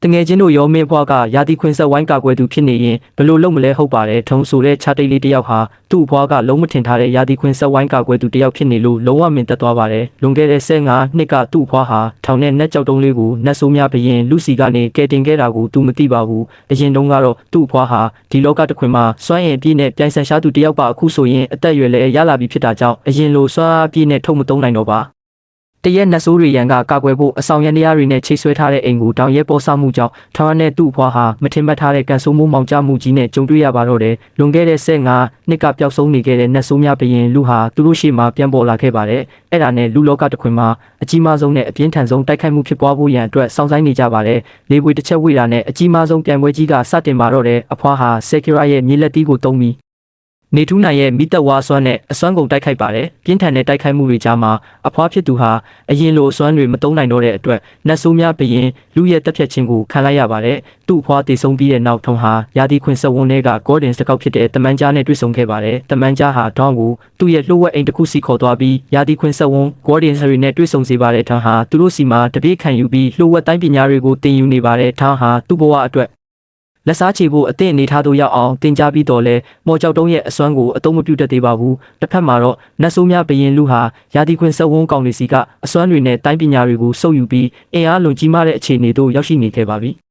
တငယ်ချင်းတို့ရောမင်းဖွားကရာသီခွင်ဆက်ဝိုင်းကာကွယ်သူဖြစ်နေရင်ဘယ်လိုလုပ်မလဲဟုတ်ပါတယ်ထုံဆိုတဲ့ခြားတိတ်လေးတစ်ယောက်ဟာသူ့အဖွားကလုံးမထင်ထားတဲ့ရာသီခွင်ဆက်ဝိုင်းကာကွယ်သူတစ်ယောက်ဖြစ်နေလို့လုံးဝမင်သက်သွားပါတယ်လွန်ခဲ့တဲ့15နှစ်ကသူ့အဖွားဟာထောင်နဲ့နက်ကြောက်တုံးလေးကိုနတ်ဆိုးများဘရင်လူစီကနေကယ်တင်ခဲ့တာကိုသူမသိပါဘူးအရင်တုန်းကတော့သူ့အဖွားဟာဒီလောကတစ်ခွင်မှာစွမ်းရည်ပြည့်နဲ့ပြိုင်ဆိုင်ရှားသူတစ်ယောက်ပါအခုဆိုရင်အသက်အရွယ်လည်းရလာပြီဖြစ်တာကြောင့်အရင်လိုစွမ်းအားပြည့်နဲ့ထုတ်မသုံးနိုင်တော့ပါတရက်နတ်ဆိုးတွေရန်ကကာကွယ်ဖို့အဆောင်ရန်တရားတွေနဲ့ချိတ်ဆွဲထားတဲ့အိမ်ကိုတောင်ရဲပေါ်ဆမှုကြောင့်ထောင်ရနဲ့သူ့အဖွားဟာမထင်မှတ်ထားတဲ့ကန်ဆိုးမိုးမောင်ကျမှုကြီးနဲ့ကြုံတွေ့ရပါတော့တယ်လွန်ခဲ့တဲ့15နှစ်ကပျောက်ဆုံးနေခဲ့တဲ့နတ်ဆိုးများဘရင်လူဟာသူတို့ရှေ့မှာပြန်ပေါ်လာခဲ့ပါတယ်အဲ့ဒါနဲ့လူလောကတစ်ခွင်မှာအကြီးမားဆုံးနဲ့အပြင်းထန်ဆုံးတိုက်ခိုက်မှုဖြစ်ပွားဖို့ရန်အတွက်စောင့်ဆိုင်းနေကြပါတယ်လေပွေတစ်ချက်ဝေ့တာနဲ့အကြီးမားဆုံးပြိုင်ပွဲကြီးကစတင်ပါတော့တယ်အဖွားဟာဆယ်ကီရာရဲ့မြေလက်တီးကိုတုံးပြီးနေထူးနိုင်ရဲ့မိသက်ဝါစွမ်းနဲ့အစွမ်းကုန်တိုက်ခိုက်ပါတယ်ပြင်းထန်တဲ့တိုက်ခိုက်မှုတွေကြားမှာအဖွားဖြစ်သူဟာအရင်လိုအစွမ်းတွေမသုံးနိုင်တော့တဲ့အတွက်နတ်ဆိုးများဘရင်လူရဲ့တပ်ဖြတ်ခြင်းကိုခံလိုက်ရပါတယ်သူ့အဖွားတည်ဆုံးပြီးတဲ့နောက်ထုံဟာရာသီခွင်ဆက်ဝန်းထဲကဂေါ်ဒင်စကောက်ဖြစ်တဲ့တမန်ကြားနဲ့တွေ့ဆုံခဲ့ပါတယ်တမန်ကြားဟာဒေါင်းကိုသူ့ရဲ့လှုပ်ဝက်အိမ်တစ်ခုစီခေါ်သွားပြီးရာသီခွင်ဆက်ဝန်းဂေါ်ဒင်စရီနဲ့တွေ့ဆုံစေပါတယ်ထောင်ဟာသူတို့စီမှာတပိတ်ခံယူပြီးလှုပ်ဝက်တိုင်းပညာတွေကိုသင်ယူနေပါတယ်ထောင်ဟာသူ့ဘဝအတွက်လက်စားချေဖို့အသင့်အနေထားသို့ရောက်အောင်တင် जा ပြီးတော့လဲမော်ကြောက်တုံးရဲ့အစွမ်းကိုအသုံးမပြုတတ်သေးပါဘူးတစ်ဖက်မှာတော့နတ်ဆိုးများဘရင်လူဟာရာသီခွင်ဆက်ဝန်းကောင်တွေစီကအစွမ်းတွေနဲ့တိုင်းပညာတွေကိုစုပ်ယူပြီးအင်အားလွန်ကြီးမားတဲ့အခြေအနေသို့ရောက်ရှိနေခဲ့ပါပြီ